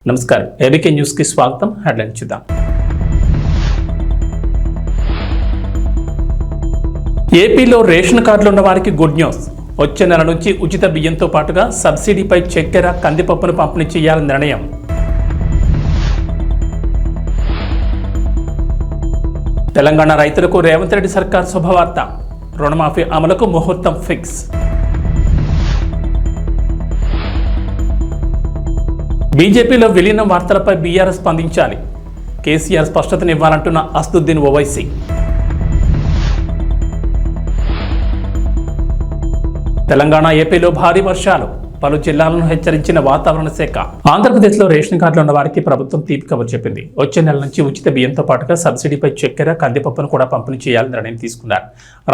నమస్కారం ABK news కి స్వాగతం. హెడ్లైన్ చూద్దాం. ఏపీలో రేషన్ కార్డులు ఉన్న వారికి గుడ్ న్యూస్. వచ్చే నెల నుంచి ఉచిత బియ్యంతో పాటుగా సబ్సిడీపై చక్కెర, కందిపప్పును పంపిణీ చేయాలని నిర్ణయం. తెలంగాణ రైతులకు రేవంత్ రెడ్డి సర్కార్ శుభవార్త. రుణమాఫీ అమలుకు ముహూర్తం ఫిక్స్. బీజేపీలో విలీనం వార్తలపై బీఆర్ఎస్ స్పందించాలి. కేసీఆర్ స్పష్టతనివ్వాలంటున్న అసదుద్దీన్ ఓవైసీ. తెలంగాణ, ఏపీలో భారీ వర్షాలు. పలు జిల్లాలను హెచ్చరించిన వాతావరణ శాఖ. ఆంధ్రప్రదేశ్లో రేషన్ కార్డులు ఉన్న వారికి ప్రభుత్వం తీపి కబురు చెప్పింది. వచ్చే నెల నుంచి ఉచిత బియ్యంతో పాటుగా సబ్సిడీపై చక్కెర, కందిపప్పును కూడా పంపిణీ చేయాలని నిర్ణయం తీసుకున్నారు.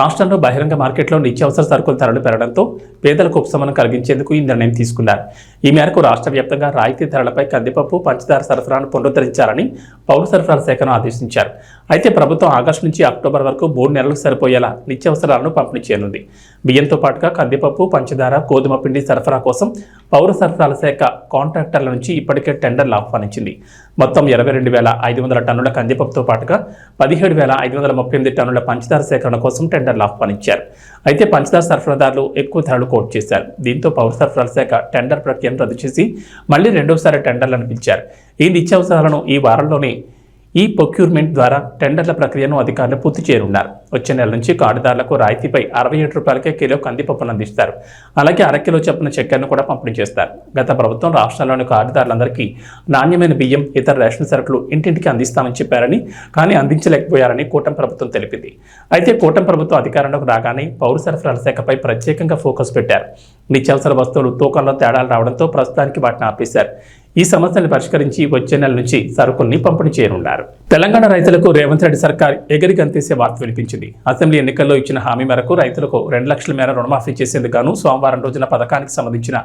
రాష్ట్రంలో బహిరంగ మార్కెట్లో నిత్యావసర సరుకుల ధరలు పెరగడంతో పేదలకు ఉపశమనం కలిగించేందుకు ఈ నిర్ణయం తీసుకున్నారు. ఈ మేరకు రాష్ట్ర వ్యాప్తంగా రాయితీ ధరలపై కందిపప్పు, పంచదార సరఫరాను పునరుద్ధరించాలని పౌర సరఫరాల శాఖను ఆదేశించారు. అయితే ప్రభుత్వం ఆగస్టు నుంచి అక్టోబర్ వరకు 3 నెలలకు సరిపోయేలా నిత్యావసరాలను పంపిణీ చేయనుంది. బియ్యంతో పాటుగా కందిపప్పు, పంచదార, గోధుమ పిండి సరఫరా కోసం పౌర సరఫరాల శాఖ కాంట్రాక్టర్ల నుంచి ఇప్పటికే టెండర్లు ఆహ్వానించింది. మొత్తం 22,500 టన్నుల కందిపప్పుతో పాటుగా 17,538 టన్నుల పంచదార సేకరణ కోసం టెండర్లు ఆహ్వానించారు. అయితే పంచదార సరఫరాదారులు ఎక్కువ ధరలు కోట్ చేశారు. దీంతో పౌర సరఫరాల శాఖ టెండర్ ప్రక్రియను రద్దు చేసి మళ్లీ రెండోసారి టెండర్లను పిలిచారు. ఈ నిత్యావసరాలను ఈ వారంలోనే ఈ ప్రొక్యూర్మెంట్ ద్వారా టెండర్ల ప్రక్రియను అధికారులు పూర్తి చేయనున్నారు. వచ్చే నెల నుంచి కార్డుదారులకు రాయితీపై 67 రూపాయలకే కిలో కందిపప్పును అందిస్తారు. అలాగే అరకిలో చొప్పున చక్కెరను కూడా పంపిణీ చేస్తారు. గత ప్రభుత్వం రాష్ట్రాల్లోని కార్డుదారులందరికీ నాణ్యమైన బియ్యం, ఇతర రేషన్ సరుకులు ఇంటింటికి అందిస్తామని చెప్పారని, కానీ అందించలేకపోయారని కూటమి ప్రభుత్వం తెలిపింది. అయితే కూటమి ప్రభుత్వం అధికారంలోకి రాగానే పౌర సరఫరాల శాఖపై ప్రత్యేకంగా ఫోకస్ పెట్టారు. నిత్యావసర వస్తువులు తూకంలో తేడాలు రావడంతో ప్రస్తుతానికి వాటిని ఆపేశారు. ఈ సమస్యను పరిష్కరించి వచ్చే నెల నుంచి సరుకుల్ని పంపిణీ చేయనున్నారు. తెలంగాణ రైతులకు రేవంత్ రెడ్డి సర్కార్ ఎగిరిగంతేసే వార్త వినిపించింది. అసెంబ్లీ ఎన్నికల్లో ఇచ్చిన హామీ మేరకు రైతులకు 2 లక్షల మేర రుణమాఫీ చేసేందుకు గాను సోమవారం రోజున పథకానికి సంబంధించిన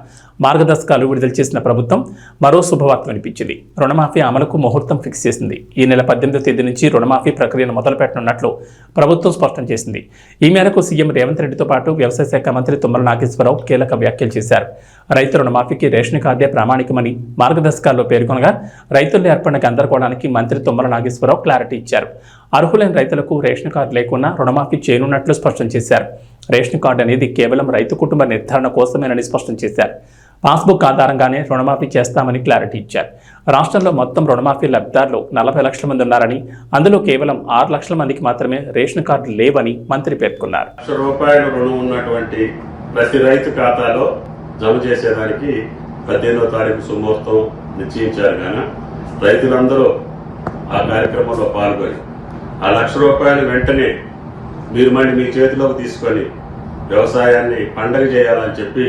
మార్గదర్శకాలు విడుదల చేసిన ప్రభుత్వం మరో శుభవార్త వినిపించింది. రుణమాఫీ అమలుకు ముహూర్తం ఫిక్స్ చేసింది. ఈ నెల 18వ తేదీ నుంచి రుణమాఫీ ప్రక్రియను మొదలుపెట్టనున్నట్లు ప్రభుత్వం స్పష్టం చేసింది. ఈ మేరకు సీఎం రేవంత్ రెడ్డితో పాటు వ్యవసాయ శాఖ మంత్రి తుమ్మల నాగేశ్వరరావు కీలక వ్యాఖ్యలు చేశారు. రైతు రుణమాఫీకి రేషన్ కార్డే ప్రామాణికమని మార్గదర్శకాల్లో పేర్కొనగా, రైతుల్లో ఏర్పడిన గందరగోళానికి మంత్రి తుమ్మల నాగేశ్వరరావు క్లారిటీ ఇచ్చారు. అర్హులైన రైతులకు రేషన్ కార్డు లేకున్నా రుణమాఫీ చేయనున్నట్లు స్పష్టం చేశారు. రేషన్ కార్డు అనేది కేవలం రైతు కుటుంబ నిర్ధారణ కోసమేనని స్పష్టం చేశారు. పాస్బుక్ ఆధారంగానే రుణమాఫీ చేస్తామని క్లారిటీ ఇచ్చారు. రాష్ట్రంలో మొత్తం రుణమాఫీ లబ్ధిదారులు 40 లక్షల మంది ఉన్నారని, అందులో కేవలం 6 లక్షల మందికి మాత్రమే రేషన్ కార్డు లేవని మంత్రి పేర్కొన్నారు. రూపాయల రుణం ఉన్నటువంటి ప్రతి రైతు ఖాతాలో జమ చేసేదానికి 18వ తారీఖు సుముహూర్తం నిశ్చయించారు. కానీ రైతులందరూ ఆ కార్యక్రమంలో పాల్గొని ఆ ₹1,00,000 వెంటనే మీరు మళ్ళీ మీ చేతిలోకి తీసుకొని వ్యవసాయాన్ని పండగ చేయాలని చెప్పి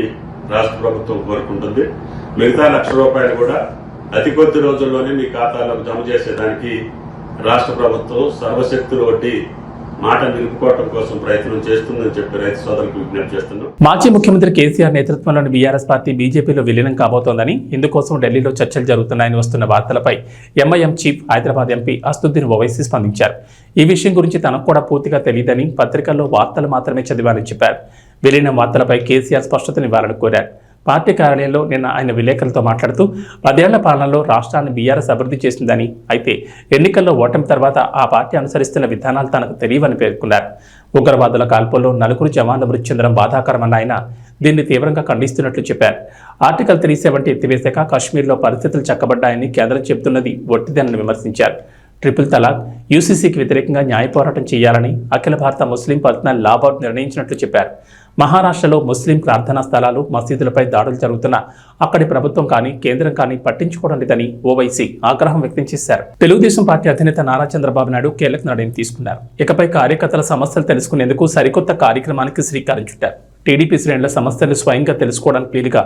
రాష్ట్ర ప్రభుత్వం కోరుకుంటుంది. మిగతా ₹1,00,000 కూడా అతి కొద్ది రోజుల్లోనే మీ ఖాతాలోకి జమ చేసేదానికి రాష్ట్ర ప్రభుత్వం సర్వశక్తులు వడ్డీ మాట నిలుపుకోవడం కోసం ప్రయత్నం చేస్తుందని చెప్పి రైతు సోదరులకు విజ్ఞప్తి చేస్తున్నాం. మాజీ ముఖ్యమంత్రి కేసీఆర్ నేతృత్వంలోని బీఆర్ఎస్ పార్టీ బీజేపీలో విలీనం కాబోతోందని, ఇందుకోసం ఢిల్లీలో చర్చలు జరుగుతున్నాయని వస్తున్న వార్తలపై ఎంఐఎం చీఫ్, హైదరాబాద్ ఎంపీ అసదుద్దీన్ ఓవైసీ స్పందించారు. ఈ విషయం గురించి తనకు కూడా పూర్తిగా తెలియదని, పత్రికల్లో వార్తలు మాత్రమే చదివాలని చెప్పారు. విలీనం వార్తలపై కేసీఆర్ స్పష్టతనివ్వాలని కోరారు. పార్టీ కార్యాలయంలో నిన్న ఆయన విలేకరులతో మాట్లాడుతూ 10 ఏళ్ల పాలనలో రాష్ట్రాన్ని బీఆర్ఎస్ అభివృద్ధి చేసిందని, అయితే ఎన్నికల్లో ఓటమి తర్వాత ఆ పార్టీ అనుసరిస్తున్న విధానాలు తనకు తెలియవని పేర్కొన్నారు. ఉగ్రవాదుల కాల్పుల్లో 4 జవాన్లు మృతి చెందడం బాధాకరమన్న ఆయన దీన్ని తీవ్రంగా ఖండిస్తున్నట్లు చెప్పారు. ఆర్టికల్ 370 ఎత్తివేశాక కాశ్మీర్లో పరిస్థితులు చక్కబడ్డాయని కేంద్రం చెబుతున్నది ఒట్టిదేనని విమర్శించారు. ట్రిపుల్ తలాక్, యూసీసీకి వ్యతిరేకంగా న్యాయ పోరాటం చేయాలని అఖిల భారత ముస్లిం పర్సనల్ లా బోర్డు నిర్ణయించినట్లు చెప్పారు. మహారాష్ట్రలో ముస్లిం ప్రార్థనా స్థలాలు, మసీదులపై దాడులు జరుగుతున్నా అక్కడి ప్రభుత్వం కానీ కేంద్రం కానీ పట్టించుకోవడం లేదని ఓవైసీ ఆగ్రహం వ్యక్తం చేశారు. తెలుగుదేశం పార్టీ అధినేత నారా చంద్రబాబు నాయుడు కీలక నిర్ణయం తీసుకున్నారు. ఇకపై కార్యకర్తల సమస్యలు తెలుసుకునేందుకు సరికొత్త కార్యక్రమానికి శ్రీకారం చుట్టారు. టీడీపీ శ్రేణుల సమస్యలు స్వయంగా తెలుసుకోవడానికి వీలుగా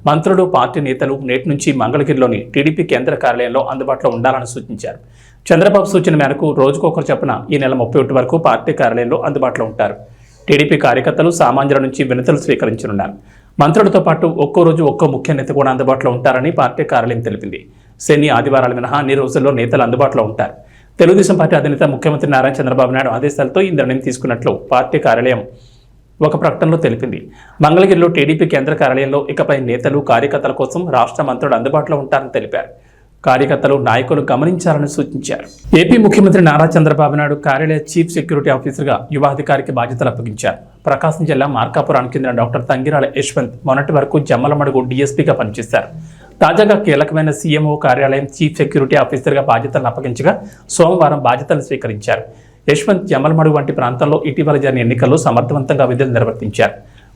మంత్రులు, పార్టీ నేతలు నేటి నుంచి మంగళగిరిలోని టీడీపీ కేంద్ర కార్యాలయంలో అందుబాటులో ఉండాలని సూచించారు. చంద్రబాబు సూచన మేరకు రోజుకొకరు చొప్పున ఈ నెల 31 వరకు పార్టీ కార్యాలయంలో అందుబాటులో ఉంటారు. టీడీపీ కార్యకర్తలు, సామాన్యుల నుంచి వినతులు స్వీకరించనున్నారు. మంత్రులతో పాటు ఒక్కో రోజు ఒక్కో ముఖ్య నేత కూడా అందుబాటులో ఉంటారని పార్టీ కార్యాలయం తెలిపింది. శని, ఆదివారాలు మినహా అన్ని రోజుల్లో నేతలు అందుబాటులో ఉంటారు. తెలుగుదేశం పార్టీ అధినేత ముఖ్యమంత్రి నారా చంద్రబాబు నాయుడు ఆదేశాలతో ఈ నిర్ణయం తీసుకున్నట్లు పార్టీ కార్యాలయం ఒక ప్రకటనలో తెలిపింది. మంగళగిరిలో టీడీపీ కేంద్ర కార్యాలయంలో ఇకపై నేతలు, కార్యకర్తల కోసం రాష్ట్ర మంత్రులు అందుబాటులో ఉంటారని తెలిపారు. కార్యకర్తలు నాయకులు గమనించాలని సూచించారు. ఏపీ ముఖ్యమంత్రి నారా చంద్రబాబు నాయుడు కార్యాలయ చీఫ్ సెక్యూరిటీ ఆఫీసర్గా యువ అధికారికి బాధ్యతలు అప్పగించారు. ప్రకాశం జిల్లా మార్కాపురానికి చెందిన డాక్టర్ తంగిరాల యశ్వంత్ మొన్నటి వరకు జమ్మలమడుగు డీఎస్పీగా పనిచేశారు. తాజాగా కీలకమైన సీఎంఓ కార్యాలయం చీఫ్ సెక్యూరిటీ ఆఫీసర్గా బాధ్యతలను అప్పగించగా సోమవారం బాధ్యతలు స్వీకరించారు. యశ్వంత్ జమ్మలమడుగు వంటి ప్రాంతాల్లో ఇటీవల జరిగిన ఎన్నికల్లో సమర్థవంతంగా విధులు నిర్వర్తించారు.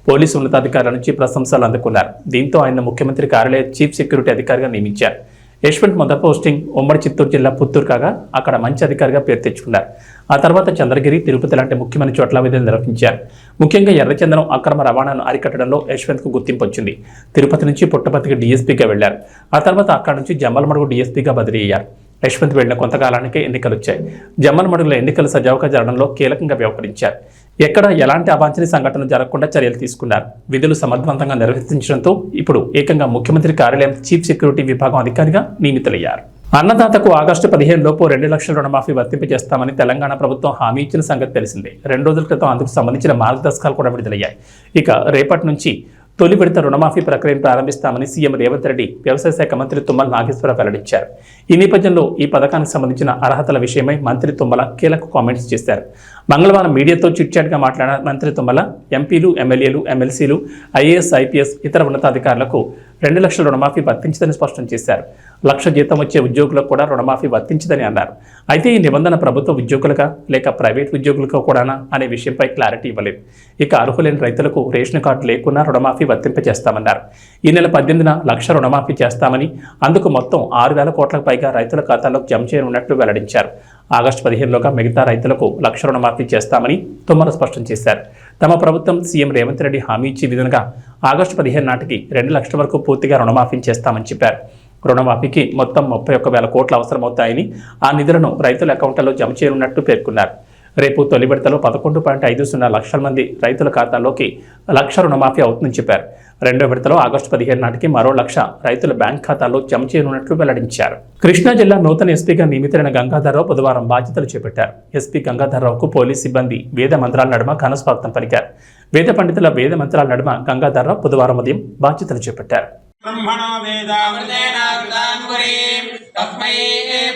పోలీసు ఉన్నతాధికారుల నుంచి ప్రశంసలు అందుకున్నారు. దీంతో ఆయన ముఖ్యమంత్రి కార్యాలయ చీఫ్ సెక్యూరిటీ అధికారిగా నియమించారు. యశ్వంత్ మొదటి పోస్టింగ్ ఉమ్మడి చిత్తూరు జిల్లా పుత్తూరు కాగా అక్కడ మంచి అధికారిగా పేరు తెచ్చుకున్నారు. ఆ తర్వాత చంద్రగిరి, తిరుపతి లాంటి ముఖ్యమైన చోట్ల విధులు నిర్వహించారు. ముఖ్యంగా ఎర్రచందనం అక్రమ రవాణాను అరికట్టడంలో యశ్వంత్కు గుర్తింపు వచ్చింది. తిరుపతి నుంచి పుట్టపర్తికి డీఎస్పీగా వెళ్లారు. ఆ తర్వాత అక్కడి నుంచి జమ్మలమడుగు డీఎస్పీగా బదిలీ అయ్యారు. యశ్వంత్ వెళ్లిన కొంతకాలానికే ఎన్నికలు వచ్చాయి. జమ్మలమడుగులో ఎన్నికలు సజావుగా జరగడంలో కీలకంగా వ్యవహరించారు. ఎక్కడ ఎలాంటి అవాంఛనీయ సంఘటనలు జరగకుండా చర్యలు తీసుకున్నారు. విధులు సమర్థవంతంగా నిర్వర్తించడంతో ఇప్పుడు ఏకంగా ముఖ్యమంత్రి కార్యాలయం చీఫ్ సెక్యూరిటీ విభాగం అధికారిగా నియమితులయ్యారు. అన్నదాతకు ఆగస్టు 15 లోపు 2 లక్షల రుణమాఫీ వర్తింపజేస్తామని తెలంగాణ ప్రభుత్వం హామీ ఇచ్చిన సంగతి తెలిసిందే. 2 రోజుల క్రితం అందుకు సంబంధించిన మార్గదర్శకాలు కూడా విడుదలయ్యాయి. ఇక రేపటి నుంచి తొలి విడత రుణమాఫీ ప్రక్రియను ప్రారంభిస్తామని సీఎం రేవంత్ రెడ్డి వ్యవసాయ శాఖ మంత్రి తుమ్మల నాగేశ్వరరావు వెల్లడించారు. ఈ నేపథ్యంలో ఈ పథకానికి సంబంధించిన అర్హతల విషయమై మంత్రి తుమ్మల కీలక కామెంట్స్ చేశారు. మంగళవారం మీడియాతో చిట్చాట్గా మాట్లాడిన మంత్రి తుమ్మల ఎంపీలు, ఎమ్మెల్యేలు, ఎమ్మెల్సీలు, ఐఏఎస్, ఐపీఎస్, ఇతర ఉన్నతాధికారులకు 2 లక్షల రుణమాఫీ వర్తించదని స్పష్టం చేశారు. 1 లక్ష జీతం వచ్చే ఉద్యోగులకు కూడా రుణమాఫీ వర్తించదని అన్నారు. అయితే ఈ నిబంధన ప్రభుత్వ ఉద్యోగులుగా లేక ప్రైవేట్ ఉద్యోగులకు కూడానా అనే విషయంపై క్లారిటీ ఇవ్వలేదు. ఇక అర్హులైన రైతులకు రేషన్ కార్డు లేకున్నా రుణమాఫీ వర్తింపజేస్తామన్నారు. ఈ నెల 18న 1 లక్ష రుణమాఫీ చేస్తామని, అందుకు మొత్తం 6,000 కోట్లకు పైగా రైతుల ఖాతాల్లోకి జమ చేయనున్నట్లు వెల్లడించారు. ఆగస్టు 15లోగా మిగతా రైతులకు 1 లక్ష రుణమాఫీ చేస్తామని తుమ్మల స్పష్టం చేశారు. తమ ప్రభుత్వం సీఎం రేవంత్ రెడ్డి హామీ ఇచ్చే విధంగా ఆగస్టు 15 నాటికి 2 లక్షల వరకు పూర్తిగా రుణమాఫీ చేస్తామని చెప్పారు. రుణమాఫీకి మొత్తం 31,000 కోట్లు అవసరమవుతాయని, ఆ నిధులను రైతుల అకౌంట్లలో జమ చేయనున్నట్టు పేర్కొన్నారు. రేపు తొలి విడతలో 11.50 లక్షల మంది రైతుల ఖాతాల్లోకి 1 లక్ష రుణమాఫీ అవుతుందని చెప్పారు. రెండో విడతలో ఆగస్టు 15 నాటికి మరో 1 లక్ష రైతుల బ్యాంక్ ఖాతాల్లో జమ చేయనున్నట్లు వెల్లడించారు. కృష్ణా జిల్లా నూతన ఎస్పీగా నియమితులైన గంగాధర్రావు బుధవారం బాధ్యతలు చేపట్టారు. ఎస్పీ గంగాధర్రావుకు పోలీస్ సిబ్బంది వేద మంత్రాల నడుమ ఘనస్వాగతం పలికారు. వేద పండితుల వేద మంత్రాల నడుమ గంగాధర్రావు బుధవారం ఉదయం బాధ్యతలు చేపట్టారు. బ్రహ్మణో వేదామృతేనావృతాంగురీం తస్మై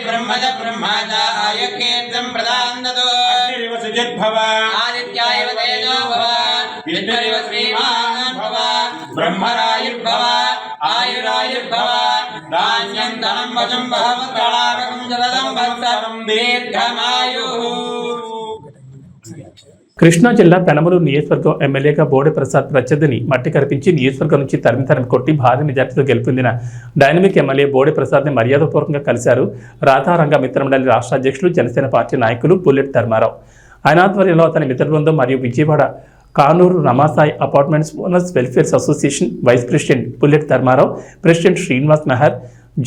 బ్రహ్మజ బ్రహ్మజ ఆయకేతం ప్రదాన్నదో అగ్నిరివ సుజిద్భవ ఆదిత్యాయ తేజో భవ విష్ణురివ శ్రీమాన్ భవ బ్రహ్మరాయుర్భవ ఆయురాయుర్భవ ధాన్యం ధనం వశం బహవత్కళాకం జలదం భక్తరం దీర్ఘమాయుః. కృష్ణా జిల్లా పెనమలూరు నియోజకవర్గం ఎమ్మెల్యేగా బోడే ప్రసాద్ ప్రత్యర్థిని మట్టి కరిపించి నియోజకవర్గం నుంచి తరిమి కొట్టి భారీ మెజార్టీతో గెలుపొందిన డైనమిక్ ఎమ్మెల్యే బోడే ప్రసాద్ని మర్యాదపూర్వకంగా కలిశారు రాధారంగ మిత్రమండలి రాష్ట్ర అధ్యక్షులు, జనసేన పార్టీ నాయకులు బుల్లెట్ ధర్మారావు. ఆయన ఆధ్వర్యంలో అతని మిత్ర బృందం మరియు Vijayawada Kanuru Ramasai apartments owners welfare association vice president Bullet Dharmarao, president Srinivas Meher,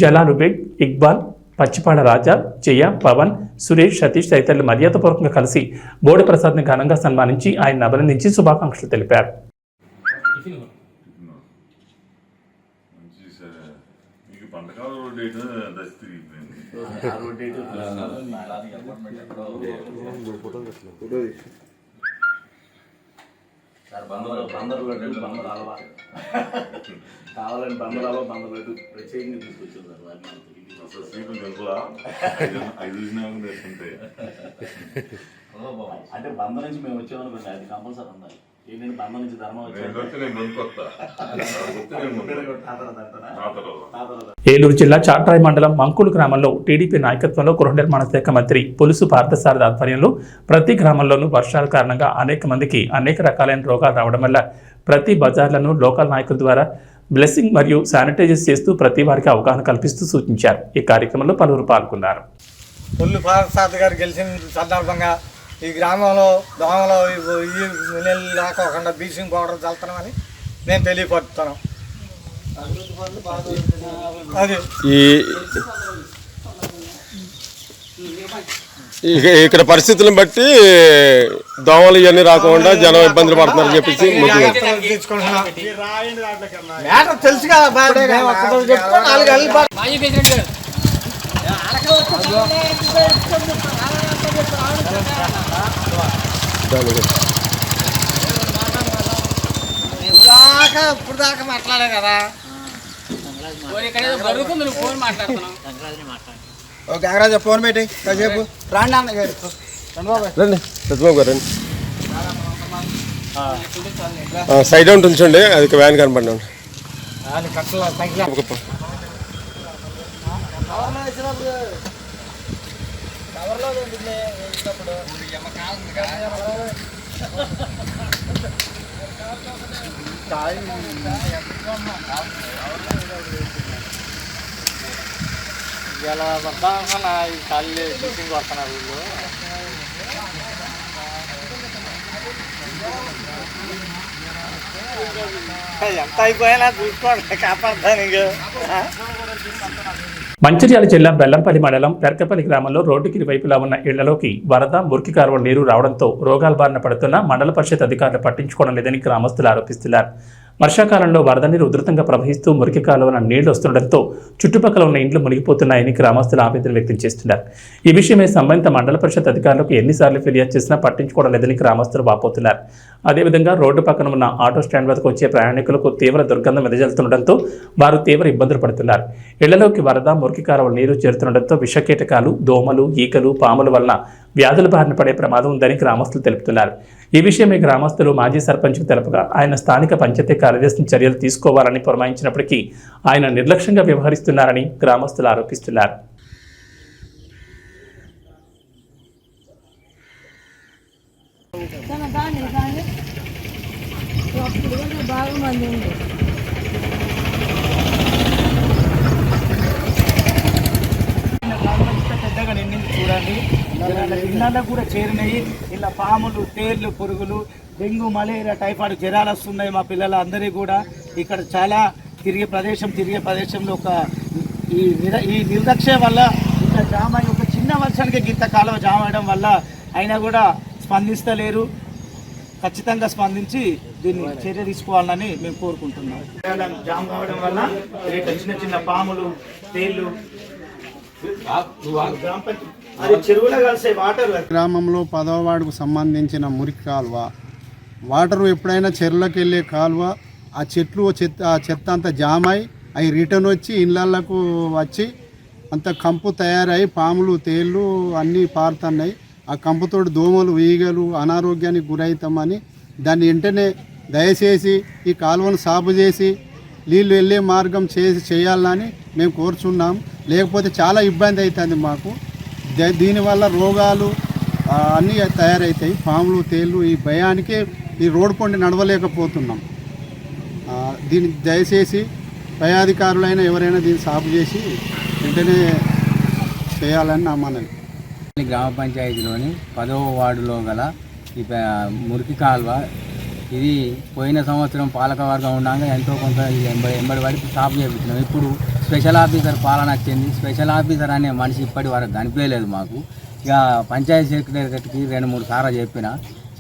Jalalubeg, Iqbal, Pachipada Raja, Jaya, Pavan, Suresh, Satish తదితరులు మర్యాదపూర్వకంగా కలిసి బోడే ప్రసాద్ని ఘనంగా సన్మానించి ఆయన అభినందించి శుభాకాంక్షలు తెలిపారు. కావాలని బందరాలో బందరు ప్రత్యేకంగా తీసుకొచ్చారు. అంటే బంద నుంచి మేము వచ్చామనుకోండి, అది కంపల్సరీ ఉండాలి. ఏంటంటే బంద నుంచి ధర్మం ఏలూరు జిల్లా చాట్రాయి మండలం మంకులు గ్రామంలో టీడీపీ నాయకత్వంలో గృహ నిర్మాణ శాఖ మంత్రి పులుసు పార్థసారథి ఆధ్వర్యంలో ప్రతి గ్రామంలోనూ వర్షాల కారణంగా అనేక మందికి అనేక రకాలైన రోగాలు రావడం వల్ల ప్రతి బజార్లను లోకల్ నాయకుల ద్వారా బ్లెస్సింగ్ మరియు శానిటైజర్ చేస్తూ ప్రతి వారికి అవగాహన కల్పిస్తూ సూచించారు. ఈ కార్యక్రమంలో పలువురు పాల్గొన్నారు. పుల్లు పార్థసారథి గారు గెలిచిన సందర్భంగా ఈ గ్రామంలో దోమలో ఈ నీళ్ళు రాకోకుండా బ్లీచింగ్ పౌడర్ చల్లుతున్నామని నేను తెలియపరుస్తాను. అది ఇక్కడ పరిస్థితులను బట్టి దోమలు ఇవన్నీ రాకుండా జనం ఇబ్బందులు పడుతున్నారని చెప్పేసి తెలుసు కదా. ఇప్పుడు దాకా మాట్లాడే కదా. గంగరాజ ఫోన్ పెట్టి కాసేపు రాండి అన్నగారు రండి సత్యబాబు గారు రండి సైడ్ అవుట్ ఉంచండి అది వ్యాన్ కనపడి ఇలా వద్దామన్నా ఈ ఖాళీ మీటింగ్ వస్తున్నారు వీళ్ళు ఎంత అయిపోయినా చూసుకోండి కాపాడతాను. మంచిర్యాల జిల్లా బెల్లంపల్లి మండలం పెర్కపల్లి గ్రామంలో రోడ్డుకి ఇరువైపులా ఉన్న ఇళ్లలోకి వరద మురికి కాలువ నీరు రావడంతో రోగాల బారిన పడుతున్న మండల పరిషత్ అధికారులు పట్టించుకోవడం లేదని గ్రామస్తులు ఆరోపిస్తున్నారు. వర్షాకాలంలో వరద నీరు ఉధృతంగా ప్రవహిస్తూ మురికి కాలువన నీళ్లు వస్తుండటంతో చుట్టుపక్కల ఉన్న ఇండ్లు మునిగిపోతున్నాయని గ్రామస్తులు ఆవేదన వ్యక్తం చేస్తున్నారు. ఈ విషయమై సంబంధిత మండల పరిషత్ అధికారులకు ఎన్నిసార్లు ఫిర్యాదు చేసినా పట్టించుకోవడం లేదని గ్రామస్తులు వాపోతున్నారు. అదేవిధంగా రోడ్డు పక్కన ఉన్న ఆటో స్టాండ్ వద్దకు వచ్చే ప్రయాణికులకు తీవ్ర దుర్గంధం వెదజల్లుతుండటంతో వారు తీవ్ర ఇబ్బందులు పడుతున్నారు. ఇళ్లలోకి వరద మురికి కాలువ నీరు చేరుతుండటంతో విషకీటకాలు, దోమలు, ఈకలు, పాముల వలన వ్యాధుల బారిన పడే ప్రమాదం ఉందని గ్రామస్తులు తెలుపుతున్నారు. ఈ విషయమై గ్రామస్తులు మాజీ సర్పంచ్కు తెలపగా ఆయన స్థానిక పంచాయతీ కార్యదర్శిని చర్యలు తీసుకోవాలని పురమాయించినప్పటికీ ఆయన నిర్లక్ష్యంగా వ్యవహరిస్తున్నారని గ్రామస్తులు ఆరోపిస్తున్నారు. పెద్దగా నిండింది చూడండి. ఇళ్ళల్లో కూడా చేరినాయి. ఇలా పాములు, తేళ్లు, పురుగులు, డెంగ్యూ, మలేరియా, టైఫాయిడ్ జ్వరాలు వస్తున్నాయి. మా పిల్లలు అందరికీ కూడా ఇక్కడ చాలా తిరిగే ప్రదేశంలో ఒక ఈ నిర్లక్ష్యం వల్ల ఇంత జామ అయ్యి ఒక చిన్న వర్షానికి గింత కాలువ జామ అవడం వల్ల అయినా కూడా స్పందిస్తలేరు. ఖచ్చితంగా స్పందించి దీన్ని చర్య తీసుకోవాలని మేము కోరుకుంటున్నాం. జామ్ కావడం వల్ల చిన్న చిన్న పాములు, తేళ్లు అది చెరువులో కలిసే వాటర్. గ్రామంలో 10వ వార్డుకు సంబంధించిన మురికి కాలువ వాటరు ఎప్పుడైనా చెరువులోకి వెళ్ళే కాలువ ఆ చెత్త అంతా జామ్ అయి అవి రిటర్న్ వచ్చి ఇళ్ళకు వచ్చి అంత కంపు తయారై పాములు, తేళ్ళు అన్నీ పారుతున్నాయి. ఆ కంపుతోటి దోమలు, ఈగలు అనారోగ్యానికి గురవుతామని దాన్ని వెంటనే దయచేసి ఈ కాలువను సాగు చేసి నీళ్ళు వెళ్ళే మార్గం చేయాలని మేము కోరుచున్నాం. లేకపోతే చాలా ఇబ్బంది అవుతుంది మాకు. దీనివల్ల రోగాలు అన్నీ తయారవుతాయి. పాములు, తేళ్ళు ఈ భయానికే ఈ రోడ్డు పొండి నడవలేకపోతున్నాం. దీన్ని దయచేసి పై అధికారులైనా ఎవరైనా దీన్ని సాగు చేసి వెంటనే చేయాలని నా మనవి. గ్రామ పంచాయతీలోని 10వ వార్డులో గల ఈ మురికి కాలువ ఇది పోయిన సంవత్సరం పాలకవర్గం ఉండగా ఎంతో కొంత ఎంబడి పడి స్టాప్ చేయించినాం. ఇప్పుడు స్పెషల్ ఆఫీసర్ పాలన వచ్చింది. స్పెషల్ ఆఫీసర్ అనే మనిషి ఇప్పటి వరకు కనిపించలేదు మాకు. ఇక పంచాయతీ సెక్రటరీకి 2-3 సార్లు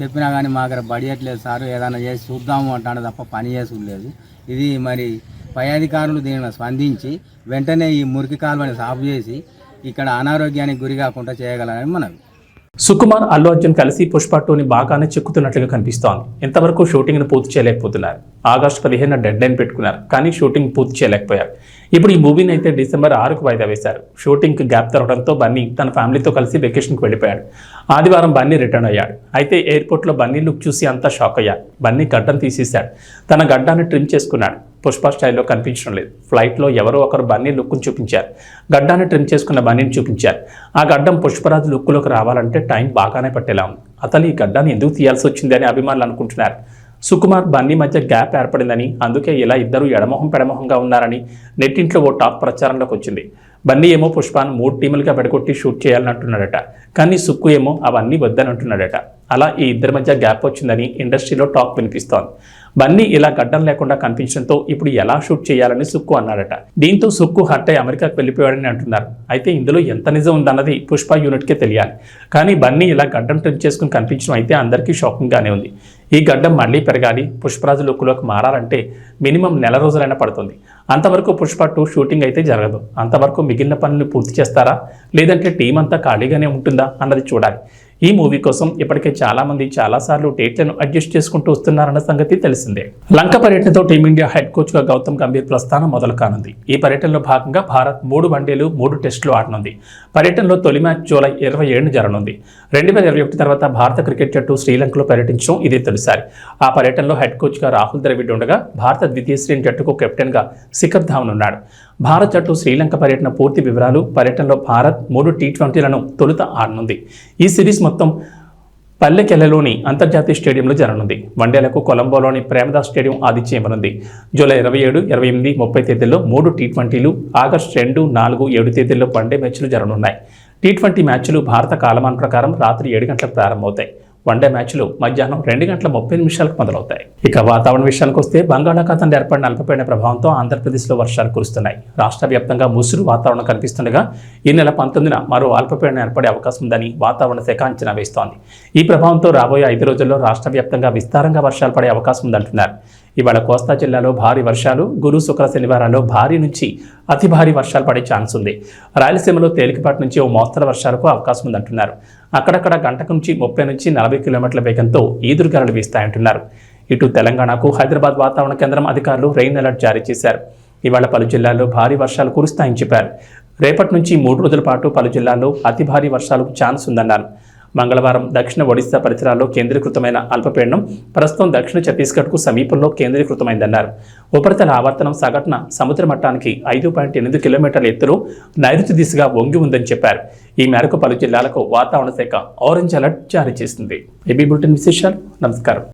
చెప్పినా కానీ మా దగ్గర బడియట్లేదు సార్, ఏదైనా చేసి చూద్దాము అంటాడు తప్ప పని చేసులేదు. ఇది మరి పై అధికారులు దీనిని స్పందించి వెంటనే ఈ మురికి కాలువని సాగు చేసి ఇక్కడ అనారోగ్యానికి గురి కాకుండా చేయగలరని మనవి. సుకుమార్, అల్లు అర్జున్ కలిసి పుష్ప 2ని బాగానే చెక్కుతున్నట్లుగా కనిపిస్తోంది. ఇంతవరకు షూటింగ్ను పూర్తి చేయలేకపోతున్నారు. ఆగస్టు 15 డెడ్ లైన్ పెట్టుకున్నారు, కానీ షూటింగ్ పూర్తి చేయలేకపోయారు. ఇప్పుడు ఈ మూవీని అయితే డిసెంబర్ 6కు వాయిదా వేశారు. షూటింగ్కి గ్యాప్ తరగడంతో బన్నీ తన ఫ్యామిలీతో కలిసి వెకేషన్కి వెళ్ళిపోయాడు. ఆదివారం బన్నీ రిటర్న్ అయ్యాడు. అయితే ఎయిర్పోర్ట్లో బన్నీ లుక్ చూసి అంతా షాక్ అయ్యారు. బన్నీ గడ్డం తీసేశాడు. తన గడ్డాన్ని ట్రిమ్ చేసుకున్నాడు. పుష్ప స్టైల్లో కనిపించడం లేదు. ఫ్లైట్లో ఎవరో ఒకరు బన్నీ లుక్ను చూపించారు. గడ్డాన్ని ట్రిమ్ చేసుకున్న బన్నీని చూపించారు. ఆ గడ్డం పుష్పరాజు లుక్లోకి రావాలంటే టైం బాగానే పట్టేలా ఉంది. అతను ఈ గడ్డాన్ని ఎందుకు తీయాల్సి వచ్చింది అని అభిమానులు అనుకుంటున్నారు. సుకుమార్, బన్నీ మధ్య గ్యాప్ ఏర్పడిందని, అందుకే ఇలా ఇద్దరు ఎడమొహం పెడమొహంగా ఉన్నారని నెట్టింట్లో ఓ టాక్ ప్రచారంలోకి వచ్చింది. బన్నీ ఏమో పుష్పాను 3 టీములుగా పెడగొట్టి షూట్ చేయాలంటున్నాడట. కానీ సుక్కు ఏమో అవన్నీ వద్దని అంటున్నాడట. అలా ఈ ఇద్దరి మధ్య గ్యాప్ వచ్చిందని ఇండస్ట్రీలో టాక్ వినిపిస్తోంది. బన్నీ ఇలా గడ్డం లేకుండా కనిపించడంతో ఇప్పుడు ఎలా షూట్ చేయాలని సుక్కు అన్నాడట. దీంతో సుక్కు హర్ట్ అయి అమెరికాకు వెళ్ళిపోయాడని అంటున్నారు. అయితే ఇందులో ఎంత నిజం ఉందన్నది పుష్ప యూనిట్కే తెలియాలి. కానీ బన్నీ ఇలా గడ్డం ట్రిమ్ చేసుకుని కనిపించడం అయితే అందరికీ షాకింగ్గానే ఉంది. ఈ గడ్డం మళ్లీ పెరగాలి, పుష్పరాజు లుక్లోకి మారాలంటే మినిమం 1 నెల రోజులైనా పడుతుంది. అంతవరకు పుష్ప 2 షూటింగ్ అయితే జరగదు. అంతవరకు మిగిలిన పనులు పూర్తి చేస్తారా, లేదంటే టీం అంతా ఖాళీగానే ఉంటుందా అన్నది చూడాలి. ఈ మూవీ కోసం ఇప్పటికే చాలా మంది చాలాసార్లు డేట్లను అడ్జస్ట్ చేసుకుంటూ వస్తున్నారన్న సంగతి తెలిసిందే. లంక పర్యటనతో టీమిండియా హెడ్ కోచ్గా గౌతమ్ గంభీర్ ప్రస్థానం మొదలు కానుంది. ఈ పర్యటనలో భాగంగా భారత్ 3 వన్డేలు 3 టెస్టులు ఆడనుంది. పర్యటనలో తొలి మ్యాచ్ జూలై 27న జరగనుంది. 2021 తర్వాత భారత క్రికెట్ జట్టు శ్రీలంకలో పర్యటించడం ఇదే తొలిసారి. ఆ పర్యటనలో హెడ్ కోచ్గా రాహుల్ ద్రవిడ్ ఉండగా భారత ద్వితీయ శ్రేణి జట్టుకు కెప్టెన్గా శిఖర్ ధావన్ ఉన్నాడు. భారత జట్టు శ్రీలంక పర్యటన పూర్తి వివరాలు, పర్యటనలో భారత్ 3 టీ20లను తొలుత ఆడనుంది. ఈ సిరీస్ మొత్తం పల్లెకెల్లలోని అంతర్జాతీయ స్టేడియంలో జరగనుంది. వన్డేలకు కొలంబోలోని ప్రేమదాస్ స్టేడియం ఆతిథ్యమివ్వనుంది. జూలై 27, 28, 30 తేదీల్లో 3 టీ20లు, ఆగస్టు 2, 4, 7 తేదీల్లో వన్డే మ్యాచ్లు జరగనున్నాయి. టీ20 మ్యాచ్లు భారత కాలమాన ప్రకారం రాత్రి 7 గంటలకు ప్రారంభమవుతాయి. వన్డే మ్యాచ్లు మధ్యాహ్నం 2:30 మొదలవుతాయి. ఇక వాతావరణ విషయానికి వస్తే బంగాళాఖాతంలో ఏర్పడిన అల్పపీడన ప్రభావంతో ఆంధ్రప్రదేశ్లో వర్షాలు కురుస్తున్నాయి. రాష్ట్ర వ్యాప్తంగా ముసురు వాతావరణం కనిపిస్తుండగా ఈ నెల 19న మరో అల్పపీడనం ఏర్పడే అవకాశం ఉందని వాతావరణ శాఖ అంచనా వేస్తోంది. ఈ ప్రభావంతో రాబోయే 5 రోజుల్లో రాష్ట్ర వ్యాప్తంగా విస్తారంగా వర్షాలు పడే అవకాశం ఉందంటున్నారు. ఇవాళ కోస్తా జిల్లాలో భారీ వర్షాలు, గురు శుక్ర శనివారాల్లో భారీ నుంచి అతి భారీ వర్షాలు పడే ఛాన్స్ ఉంది. రాయలసీమలో తేలికపాటి నుంచి ఓ మోస్తరు వర్షాలకు అవకాశం ఉందంటున్నారు. అక్కడక్కడ గంటకు నుంచి 30 నుంచి 40 కిలోమీటర్ల వేగంతో ఈదురుగాలులు వీస్తాయంటున్నారు. ఇటు తెలంగాణకు హైదరాబాద్ వాతావరణ కేంద్రం అధికారులు రెయిన్ అలర్ట్ జారీ చేశారు. ఇవాళ పలు జిల్లాల్లో భారీ వర్షాలు కురుస్తాయని చెప్పారు. రేపటి నుంచి 3 రోజుల పాటు పలు జిల్లాల్లో అతి భారీ వర్షాలకు ఛాన్స్ ఉందన్నారు. మంగళవారం దక్షిణ ఒడిశా పరిసరాల్లో కేంద్రీకృతమైన అల్పపీడనం ప్రస్తుతం దక్షిణ ఛత్తీస్గఢ్కు సమీపంలో కేంద్రీకృతమైందన్నారు. ఉపరితల ఆవర్తనం సగటున సముద్ర మట్టానికి 5.8 కిలోమీటర్ల ఎత్తులో నైరుతి దిశగా వంగి ఉందని చెప్పారు. ఈ మేరకు పలు జిల్లాలకు వాతావరణ శాఖ ఆరెంజ్ అలర్ట్ జారీ చేసింది. ఏబీ బులెటిన్ విశేషాలు. నమస్కారం.